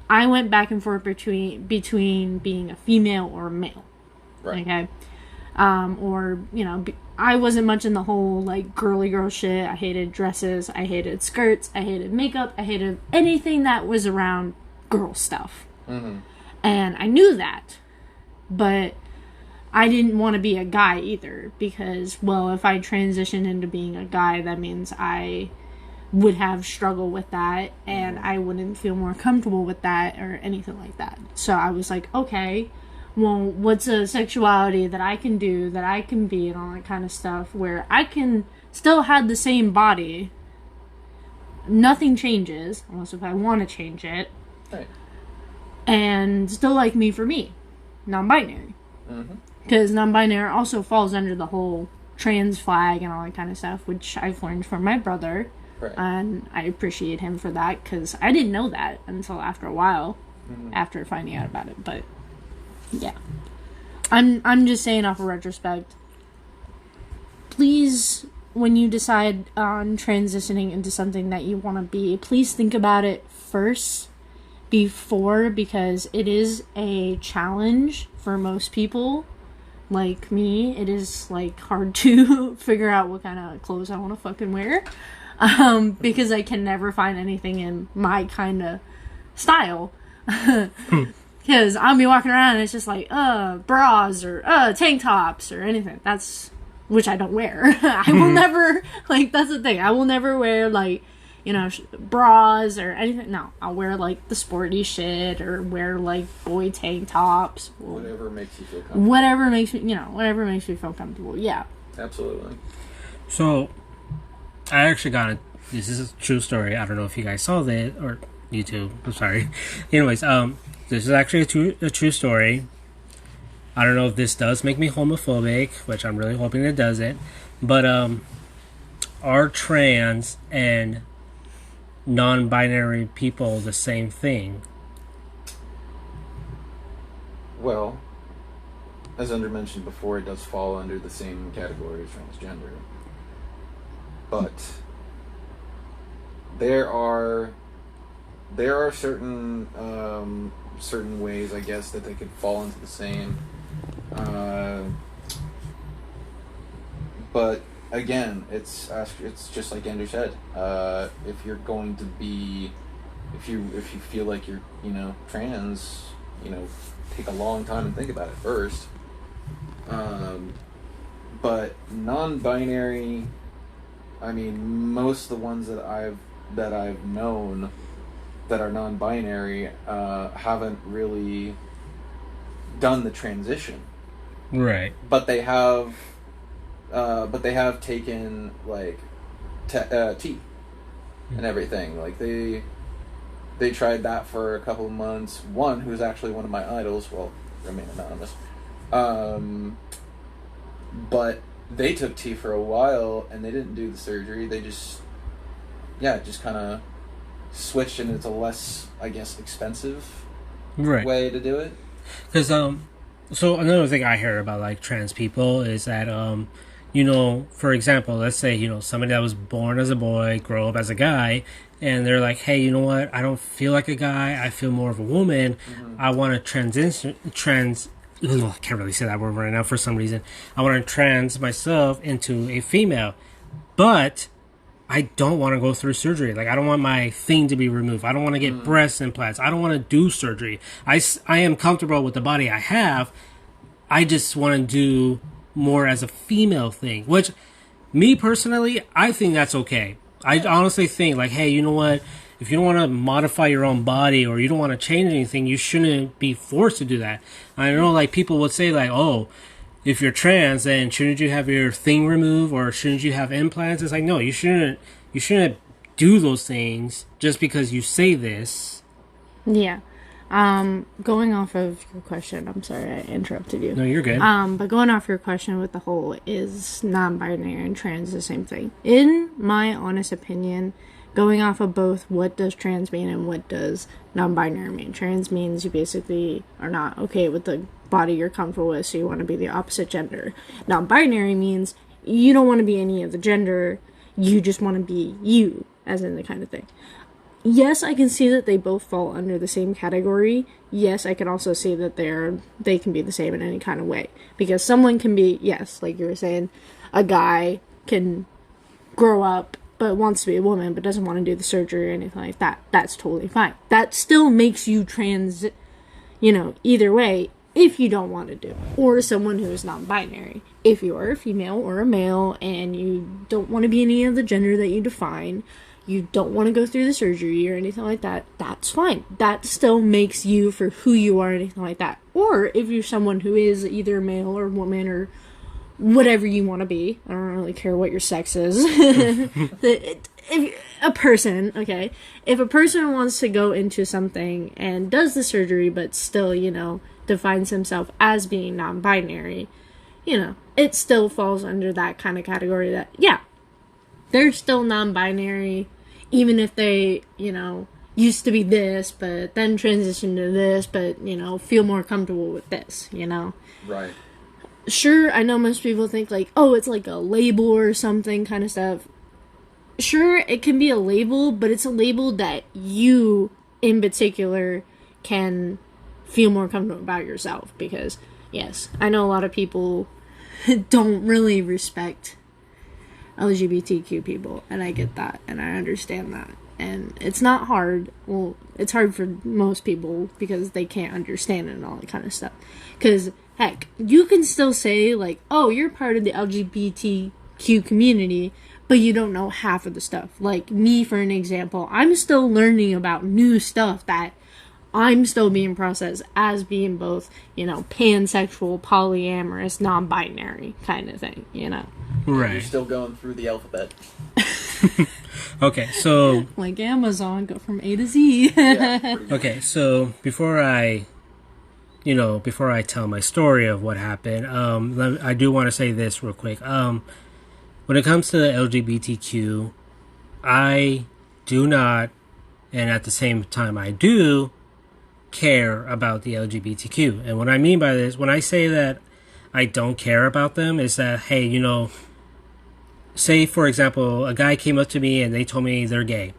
I went back and forth between being a female or a male. Right. Okay? Or, I wasn't much in the whole, like, girly girl shit. I hated dresses. I hated skirts. I hated makeup. I hated anything that was around girl stuff. And I knew that. But I didn't want to be a guy either, because, well, if I transitioned into being a guy, that means I would have struggle with that, and I wouldn't feel more comfortable with that or anything like that. So I was like, okay, well, what's a sexuality that I can do, that I can be, and all that kind of stuff, where I can still have the same body, nothing changes, unless if I want to change it, Right. and still like me for me, non-binary. Because non-binary also falls under the whole trans flag and all that kind of stuff, which I've learned from my brother. Right. And I appreciate him for that, because I didn't know that until after a while, after finding out about it. But yeah, I'm just saying, off of retrospect, please, when you decide on transitioning into something that you want to be, please think about it first before, because it is a challenge for most people. Like me, it is, like, hard to figure out what kind of clothes I want to fucking wear. Because I can never find anything in my kind of style. Because I'll be walking around and it's just like, bras or tank tops or anything. That's, which I don't wear. I will never, like, that's the thing. I will never wear, like, bras or anything. No, I'll wear, like, the sporty shit, or wear, like, boy tank tops. Whatever makes you feel comfortable. Whatever makes me feel comfortable. Yeah. Absolutely. So, I actually got this is a true story. I don't know if you guys saw that or YouTube. I'm sorry. Anyways, this is actually a true story. I don't know if this does make me homophobic, which I'm really hoping it doesn't. But are trans and non-binary people the same thing? Well, as Under mentioned before, it does fall under the same category as transgender. But there are certain certain ways, I guess, that they could fall into the same. But again, it's just like Andrew said. If you're going to be, if you feel like you're trans, take a long time and think about it first. But non-binary, I mean, most of the ones that I've known that are non-binary haven't really done the transition. Right. But they have taken like tea and everything. Like they tried that for a couple of months. One who's actually one of my idols, well, remain anonymous. But they took tea for a while and they didn't do the surgery. They just kind of switched, and it's a less, I guess, expensive way to do it. Because so another thing I hear about like trans people is that for example, let's say somebody that was born as a boy, grow up as a guy, and they're like, hey, you know what? I don't feel like a guy. I feel more of a woman. Mm-hmm. I want to I can't really say that word right now for some reason. I want to trans myself into a female, but I don't want to go through surgery. Like, I don't want my thing to be removed. I don't want to get breast implants. I don't want to do surgery. I am comfortable with the body I have. I just want to do more as a female thing, which, me personally, I think that's okay. I honestly think, like, hey, you know what? If you don't want to modify your own body or you don't want to change anything, you shouldn't be forced to do that. I know, like, people would say, like, oh, if you're trans, then shouldn't you have your thing removed or shouldn't you have implants? It's like, no, you shouldn't do those things just because you say this. Yeah. Going off of your question, I'm sorry I interrupted you. No, you're good. But going off your question with the whole, is non-binary and trans the same thing? In my honest opinion, going off of both, what does trans mean and what does non-binary mean? Trans means you basically are not okay with the body you're comfortable with, so you want to be the opposite gender. Non-binary means you don't want to be any of the gender, you just want to be you, as in the kind of thing. Yes, I can see that they both fall under the same category. Yes, I can also see that they can be the same in any kind of way. Because someone can be, yes, like you were saying, a guy can grow up but wants to be a woman but doesn't want to do the surgery or anything like that. That's totally fine. That still makes you trans, either way, if you don't want to do it. Or someone who is non-binary. If you are a female or a male and you don't want to be any of the gender that you define, you don't want to go through the surgery or anything like that, that's fine. That still makes you for who you are, anything like that. Or if you're someone who is either male or woman or whatever you want to be, I don't really care what your sex is. If a person wants to go into something and does the surgery but still, defines himself as being non-binary, it still falls under that kind of category that, yeah, they're still non-binary, even if they, used to be this, but then transitioned to this, but, feel more comfortable with this, Right. Sure, I know most people think, like, oh, it's like a label or something kind of stuff. Sure, it can be a label, but it's a label that you, in particular, can feel more comfortable about yourself. Because, yes, I know a lot of people don't really respect LGBTQ people, and I get that, and I understand that, and it's not hard. Well, it's hard for most people because they can't understand it and all that kind of stuff. Because, heck, you can still say, like, oh, you're part of the LGBTQ community, but you don't know half of the stuff. Like, me, for an example, I'm still learning about new stuff that I'm still being processed as being both, pansexual, polyamorous, non-binary kind of thing, Right. You're still going through the alphabet. Okay, so Like Amazon, go from A to Z. Yeah, pretty much. okay, so before I tell my story of what happened, I do want to say this real quick. When it comes to the LGBTQ, I do not, and at the same time I do, care about the LGBTQ. And what I mean by this, when I say that I don't care about them, is that, hey, say for example, a guy came up to me and they told me they're gay.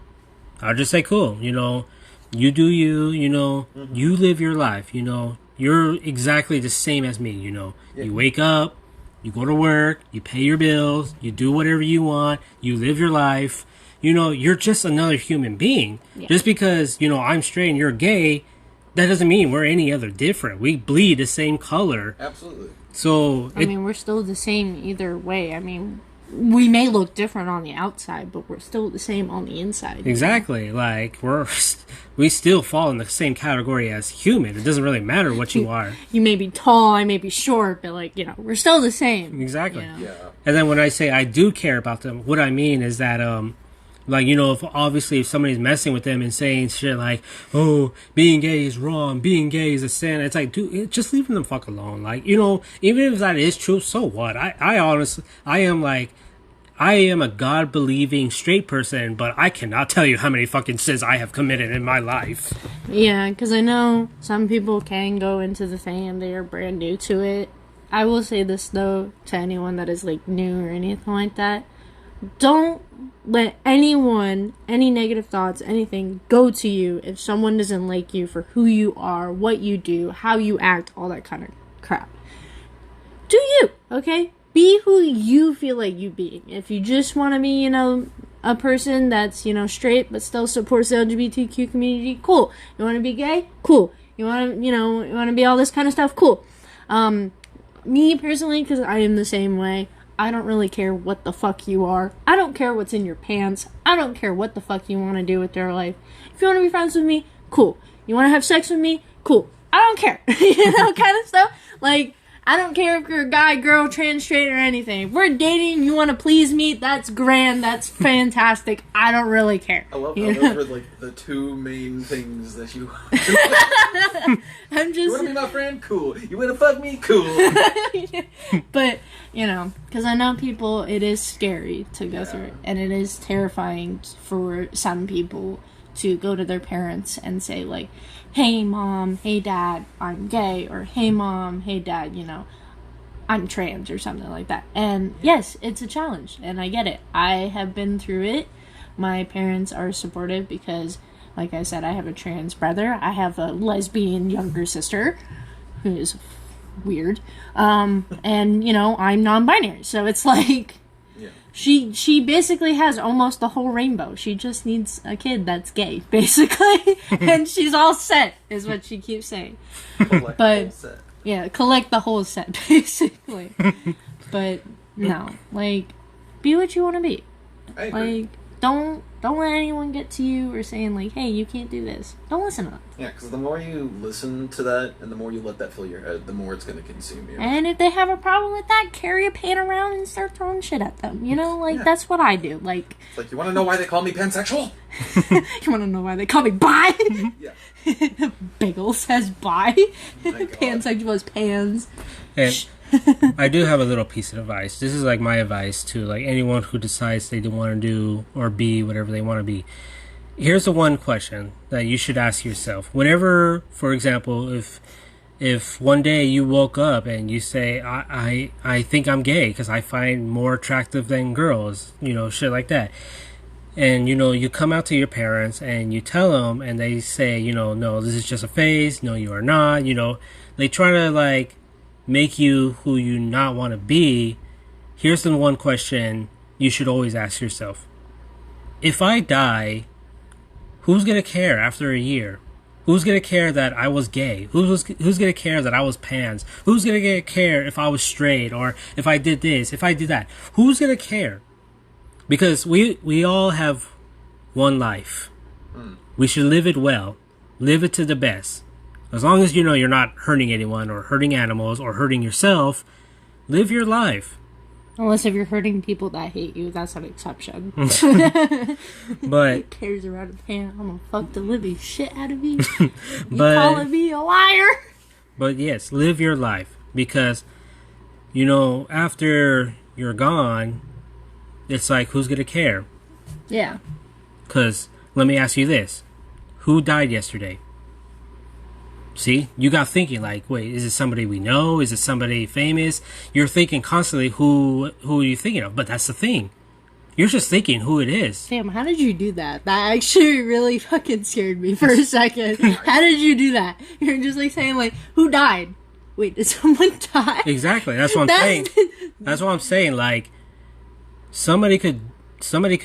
I'll just say, cool, you do you, you live your life, you're exactly the same as me, Yeah. You wake up, you go to work, you pay your bills, you do whatever you want, you live your life, you're just another human being. Yeah. Just because, I'm straight and you're gay, that doesn't mean we're any other different. We bleed the same color. Absolutely. So, I mean, we're still the same either way. I mean, we may look different on the outside, but we're still the same on the inside. exactly, like, we still fall in the same category as human. It doesn't really matter what you are. You may be tall, I may be short, but we're still the same. Exactly. Yeah. And then when I say I do care about them, what I mean is that, if somebody's messing with them and saying shit like, oh, being gay is wrong, being gay is a sin, it's like, dude, just leave them the fuck alone. Like, even if that is true, so what? I honestly, I am a God-believing straight person, but I cannot tell you how many fucking sins I have committed in my life. Yeah, because I know some people can go into the thing and they are brand new to it. I will say this, though, to anyone that is, new or anything like that. Don't let anyone, any negative thoughts, anything, go to you if someone doesn't like you for who you are, what you do, how you act, all that kind of crap. Do you, okay? Be who you feel like you be. If you just want to be, a person that's, straight but still supports the LGBTQ community, cool. You want to be gay? Cool. You want to, you want to be all this kind of stuff? Cool. Me personally, because I am the same way, I don't really care what the fuck you are. I don't care what's in your pants. I don't care what the fuck you want to do with your life. If you want to be friends with me, cool. You want to have sex with me? Cool. I don't care. Kind of stuff. I don't care if you're a guy, girl, trans, straight, or anything. If we're dating, you want to please me, that's grand, that's fantastic. I don't really care. I love how those were the two main things that you. I'm just. You want to be my friend? Cool. You want to fuck me? Cool. But, because I know people, it is scary to go through it. And it is terrifying for some people to go to their parents and say, hey, mom, hey, dad, I'm gay. Or, hey, mom, hey, dad, I'm trans or something like that. And, yes, it's a challenge. And I get it. I have been through it. My parents are supportive because, like I said, I have a trans brother. I have a lesbian younger sister who is weird. And, I'm non-binary. So it's Yeah. She basically has almost the whole rainbow. She just needs a kid that's gay, basically. And she's all set, is what she keeps saying. Collect But- the whole set. Yeah, collect the whole set, basically. But, no. Be what you want to be. I agree. Don't let anyone get to you or saying, hey, you can't do this. Don't listen to them. Yeah, because the more you listen to that and the more you let that fill your head, the more it's going to consume you. And if they have a problem with that, carry a pan around and start throwing shit at them. That's what I do. It's like, you want to know why they call me pansexual? You want to know why they call me bi? Yeah. Bagel says bi. My God. Pansexual is pans. And I do have a little piece of advice. This is my advice to anyone who decides they don't want to do or be whatever they want to be. Here's the one question that you should ask yourself. Whenever, for example, if one day you woke up and you say, I think I'm gay because I find more attractive than girls, shit like that. And, you come out to your parents and you tell them and they say, no, this is just a phase. No, you are not. They try to make you who you not want to be. Here's the one question you should always ask yourself. If I die, who's going to care after a year? Who's going to care that I was gay? Who's going to care that I was pans? Who's going to care if I was straight or if I did this, if I did that? Who's going to care? Because we all have one life. We should live it well. Live it to the best. As long as you're not hurting anyone or hurting animals or hurting yourself, live your life. Unless if you're hurting people that hate you, that's an exception. But Who cares around a pan? I'm gonna fuck the living shit out of you. You But- calling me a liar? But yes, live your life, because after you're gone, it's like, who's gonna care? Yeah. Because let me ask you this: who died yesterday? See, you got thinking like, wait, is it somebody we know? Is it somebody famous? You're thinking constantly, who are you thinking of? But that's the thing. You're just thinking who it is. Sam, how did you do that? That actually really fucking scared me for a second. How did you do that? You're just like saying like, who died? Wait, did someone die? Exactly. That's what I'm saying. That's what I'm saying. Like, somebody could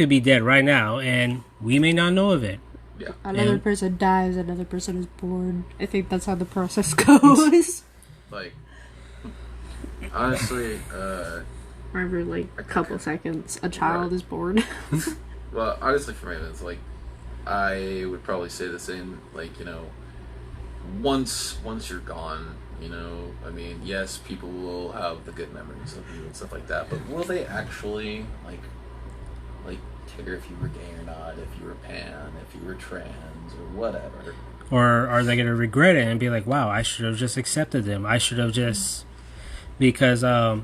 be dead right now, and we may not know of it. Yeah. Another person dies, another person is born. I think that's how the process goes. Like, honestly, Or every like a couple seconds, a child is born. well, honestly, for me, it's like, I would probably say the same. Like, once you're gone, I mean, yes, people will have the good memories of you and stuff like that, but will they actually like care if you were gay or not, if you were pan, if you were trans, or whatever? Or are they going to regret it and be like, wow, I should have just accepted them. I should have just... Because, I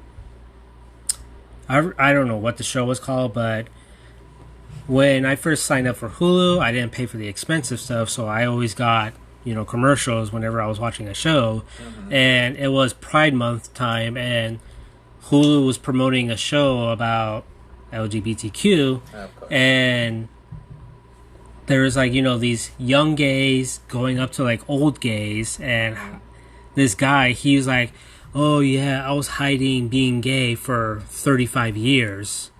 don't know what the show was called, but when I first signed up for Hulu, I didn't pay for the expensive stuff, so I always got, commercials whenever I was watching a show. Mm-hmm. And it was Pride Month time, and Hulu was promoting a show about LGBTQ, and there was like, these young gays going up to like old gays, and this guy, he was like, oh yeah, I was hiding being gay for 35 years.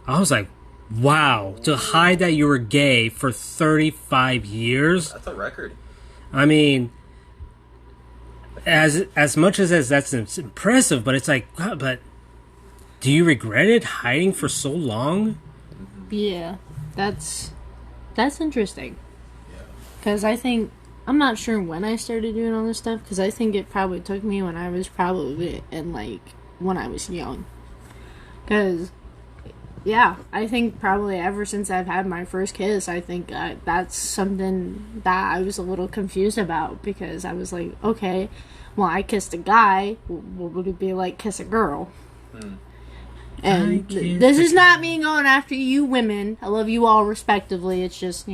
I was like, wow, to hide that you were gay for 35 years? That's a record. I mean, as much as that's impressive, but it's like, God, but do you regret it, hiding for so long? Yeah, that's interesting. Because I think, I'm not sure when I started doing all this stuff, because I think it probably took me when I was when I was young. Because, yeah, I think probably ever since I've had my first kiss, I think that's something that I was a little confused about, because I was like, okay, well, I kissed a guy, what would it be like kiss a girl? And this is not me going after you women. I love you all respectively. It's just,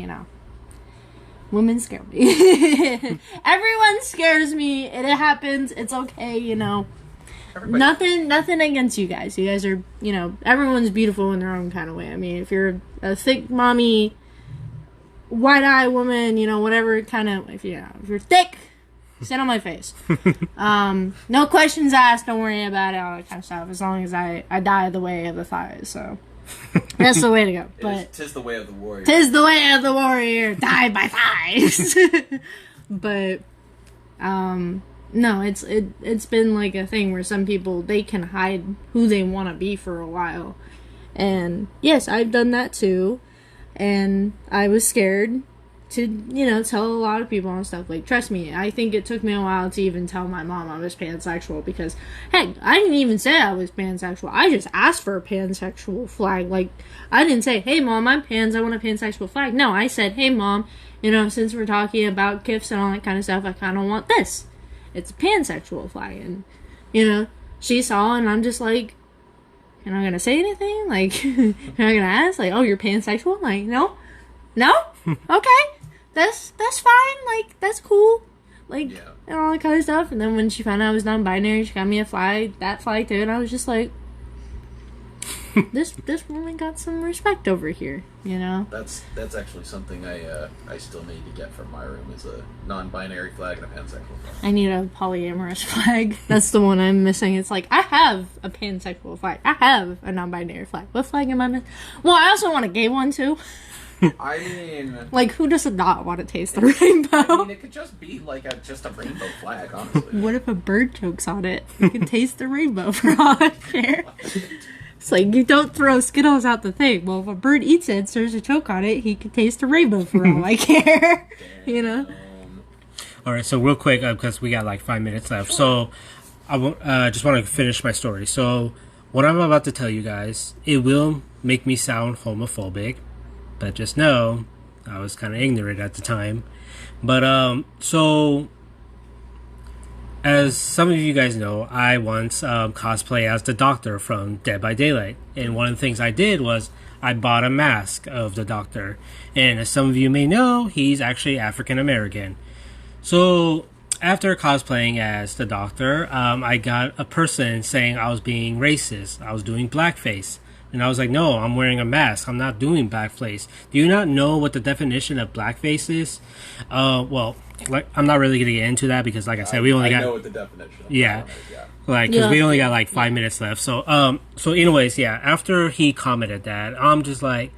women scare me. Everyone scares me. It happens. It's okay, Nothing against you guys. You guys are, everyone's beautiful in their own kind of way. I mean, if you're a thick mommy, wide-eyed woman, whatever kind of, if you're thick, sit on my face. No questions asked. Don't worry about it. All that kind of stuff. As long as I die the way of the thighs. So that's the way to go. But tis the way of the warrior. Tis the way of the warrior. Die by thighs. But no, it's been like a thing where some people, they can hide who they want to be for a while. And yes, I've done that too. And I was scared to, tell a lot of people and stuff. Like, trust me, I think it took me a while to even tell my mom I was pansexual, because, heck, I didn't even say I was pansexual. I just asked for a pansexual flag. Like, I didn't say, hey, Mom, I'm pans, I want a pansexual flag. No, I said, hey, Mom, since we're talking about gifts and all that kind of stuff, I kind of want this. It's a pansexual flag. And, she saw, and I'm just like, am I gonna say anything? Like, am I gonna ask? Like, oh, you're pansexual? Like, no? Okay. That's fine. Like, that's cool. Like, and all that kind of stuff. And then when she found out I was non-binary, she got me a flag, that flag too, and I was just like, this woman got some respect over here, That's actually something I still need to get from my room, is a non-binary flag and a pansexual flag. I need a polyamorous flag. That's the one I'm missing. It's like, I have a pansexual flag. I have a non-binary flag. What flag am I missing? Well, I also want a gay one too. I mean, like, who does not want to taste the rainbow? I mean, it could just be like just a rainbow flag, honestly. What if a bird chokes on it? You can taste the rainbow for all I care. It's like, you don't throw Skittles out the thing. Well, if a bird eats it, serves a choke on it, he can taste the rainbow for all I care. All right, so real quick, because we got like 5 minutes left. So I just want to finish my story. So what I'm about to tell you guys, it will make me sound homophobic, but just know I was kind of ignorant at the time. But so as some of you guys know, I once cosplay as the Doctor from Dead by Daylight, and one of the things I did was I bought a mask of the Doctor, and as some of you may know, he's actually African American. So after cosplaying as the Doctor, I got a person saying I was being racist. I was doing blackface. And I was like, no, I'm wearing a mask. I'm not doing blackface. Do you not know what the definition of blackface is? Well, like, I'm not really going to get into that because, like I said, we only got... I know what the definition of yeah. is, yeah. Like, because we only got like 5 minutes left. So, anyways, yeah, after he commented that, I'm just like,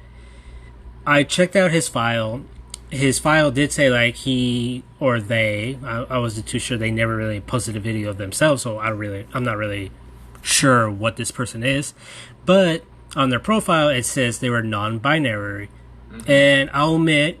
I checked out his file. His file did say like he or they, I wasn't too sure, they never really posted a video of themselves, so I'm not really sure what this person is. But on their profile, it says they were non-binary. Mm-hmm. And I'll admit,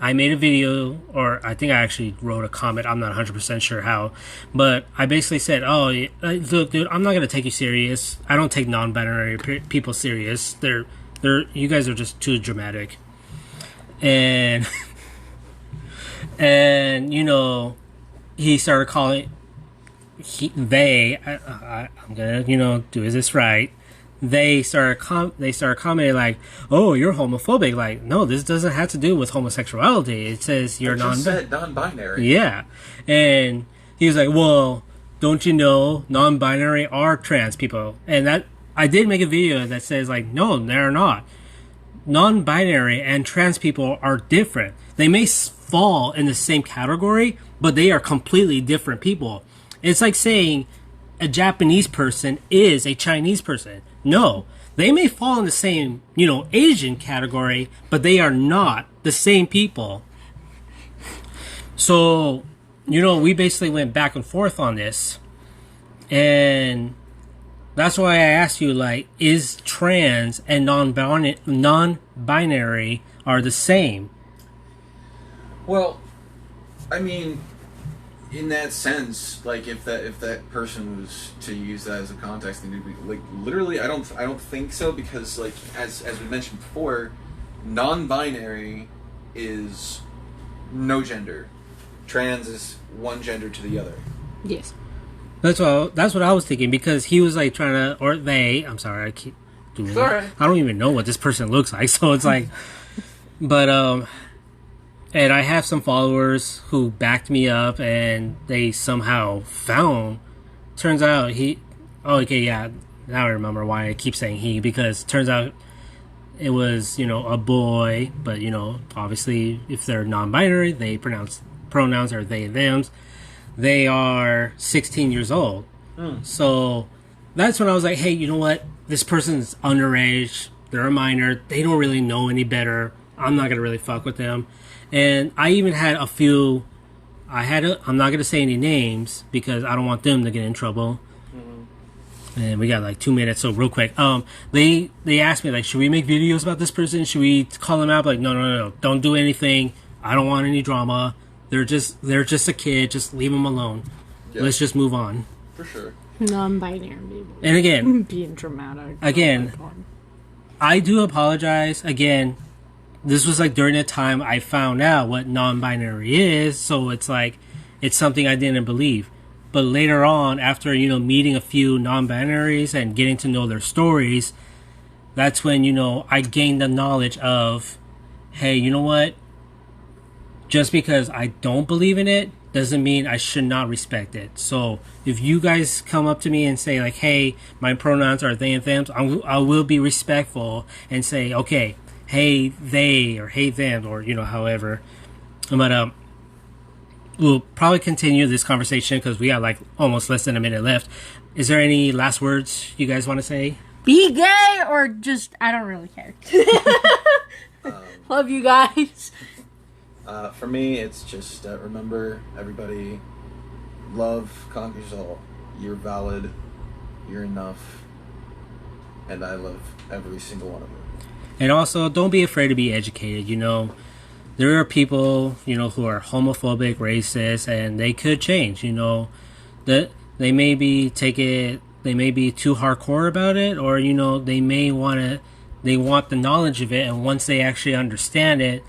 I made a video, or I think I actually wrote a comment, I'm not 100% sure how, but I basically said, oh, look, dude, I'm not going to take you serious. I don't take non-binary people serious. You guys are just too dramatic. And, and, you know, he started calling, I'm going to, do this right. They started commenting like, "Oh, you're homophobic." Like, no, this doesn't have to do with homosexuality. It says you're non-binary. Yeah, and he was like, "Well, don't you know non-binary are trans people?" And that I did make a video that says like, "No, they're not. Non-binary and trans people are different. They may fall in the same category, but they are completely different people." It's like saying a Japanese person is a Chinese person. No, they may fall in the same, Asian category, but they are not the same people. So, we basically went back and forth on this. And that's why I asked you, like, is trans and non-binary are the same? Well, I mean, in that sense, like if that person was to use that as a context, then like literally, I don't think so, because like as we mentioned before, non-binary is no gender. Trans is one gender to the other. Yes. That's what I was thinking, because he was like trying to, or they. I'm sorry, I keep doing that. I don't even know what this person looks like, so it's like, but and I have some followers who backed me up, and they somehow found. Turns out now I remember why I keep saying he, because turns out it was, a boy, but, obviously if they're non-binary, they pronouns are they, thems. They are 16 years old. So that's when I was like, hey, you know what? This person's underage. They're a minor. They don't really know any better. I'm not going to really fuck with them. And I even had a few, I'm not going to say any names because I don't want them to get in trouble. Mm-hmm. And we got like 2 minutes, so real quick. They asked me, like, should we make videos about this person? Should we call them out? Like, no. Don't do anything. I don't want any drama. They're just a kid. Just leave them alone. Yeah. Let's just move on. For sure. Non-binary people. And again, being dramatic. Again, I do apologize. Again, this was like during the time I found out what non-binary is, so it's like it's something I didn't believe. But later on, after meeting a few non-binaries and getting to know their stories, that's when I gained the knowledge of, hey, you know what? Just because I don't believe in it doesn't mean I should not respect it. So if you guys come up to me and say like, hey, my pronouns are they and them, I will be respectful and say, okay, hey they, or hey them, or however. But we'll probably continue this conversation because we got like almost less than a minute left. Is there any last words you guys want to say? Be gay, or just I don't really care. Love you guys. For me, it's just remember, everybody, love conquers all. You're valid. You're enough. And I love every single one of you. And also, don't be afraid to be educated. There are people, who are homophobic, racist, and they could change. That they maybe take it they may be too hardcore about it, or they may they want the knowledge of it, and once they actually understand it,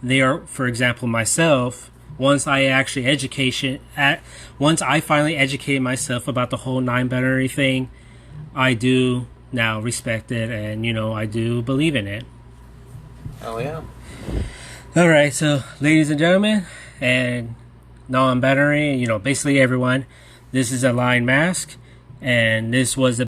they are, for example, myself. Once I finally educated myself about the whole non-binary thing, I do now respect it, and I do believe in it. Oh yeah. All right, so ladies and gentlemen, and non-binary, basically everyone, this is a Lion Mask, and this was the